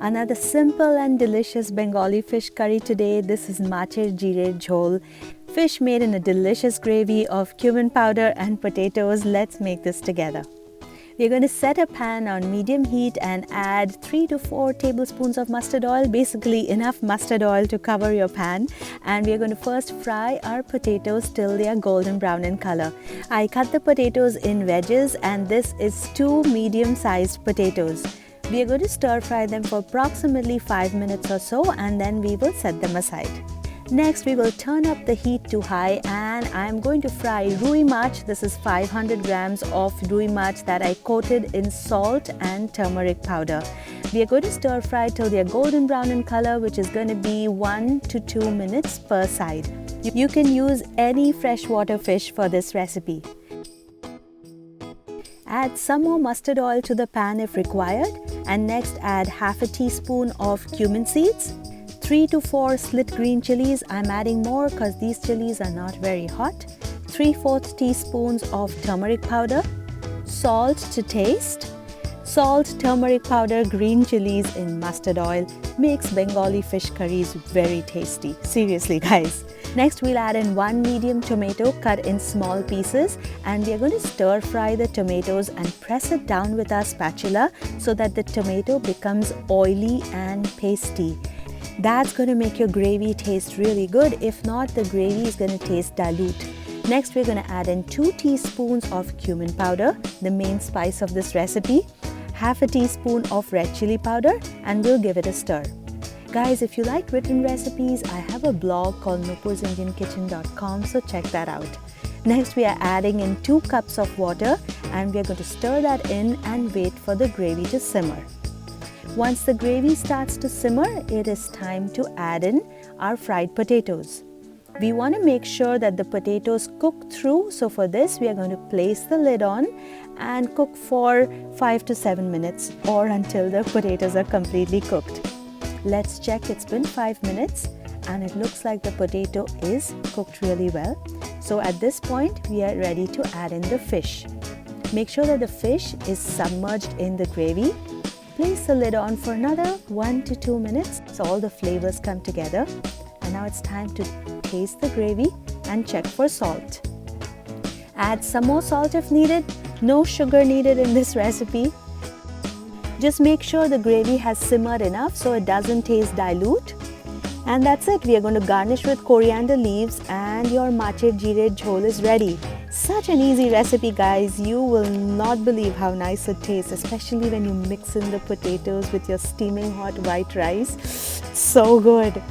Another simple and delicious Bengali fish curry today. This is Macher Jeerer Jhol. Fish made in a delicious gravy of cumin powder and potatoes. Let's make this together. We're going to set a pan on medium heat and add 3 to 4 tablespoons of mustard oil, basically enough mustard oil to cover your pan. And we're going to first fry our potatoes till they are golden brown in color. I cut the potatoes in wedges, and this is 2 medium-sized potatoes. We are going to stir fry them for approximately 5 minutes or so, and then we will set them aside. Next, we will turn up the heat to high, and I am going to fry Rui Macher. This is 500 grams of Rui Macher that I coated in salt and turmeric powder. We are going to stir fry till they are golden brown in color, which is going to be 1 to 2 minutes per side. You can use any freshwater fish for this recipe. Add some more mustard oil to the pan if required, and next add half a teaspoon of cumin seeds, 3 to 4 slit green chillies. I'm adding more because these chillies are not very hot. 3/4 teaspoons of turmeric powder, salt to taste. Salt, turmeric powder, green chillies in mustard oil makes Bengali fish curries very tasty. Seriously, guys. Next, we'll add in 1 medium tomato cut in small pieces, and we are going to stir fry the tomatoes and press it down with our spatula so that the tomato becomes oily and pasty. That's going to make your gravy taste really good. If not, the gravy is going to taste dilute. Next, we're going to add in 2 teaspoons of cumin powder, the main spice of this recipe, half a teaspoon of red chilli powder, and we'll give it a stir. Guys, if you like written recipes, I have a blog called nupursindiankitchen.com, so check that out. Next, we are adding in 2 cups of water, and we are going to stir that in and wait for the gravy to simmer. Once the gravy starts to simmer, it is time to add in our fried potatoes. We want to make sure that the potatoes cook through, so for this we are going to place the lid on and cook for 5 to 7 minutes or until the potatoes are completely cooked. Let's check. It's been 5 minutes and it looks like the potato is cooked really well. So at this point we are ready to add in the fish. Make sure that the fish is submerged in the gravy. Place the lid on for another 1 to 2 minutes so all the flavors come together. And now it's time to taste the gravy and check for salt. Add some more salt if needed. No sugar needed in this recipe. Just make sure the gravy has simmered enough so it doesn't taste dilute. And that's it. We are going to garnish with coriander leaves, and your Macher Jeerer Jhol is ready. Such an easy recipe, guys. You will not believe how nice it tastes, especially when you mix in the potatoes with your steaming hot white rice. So good.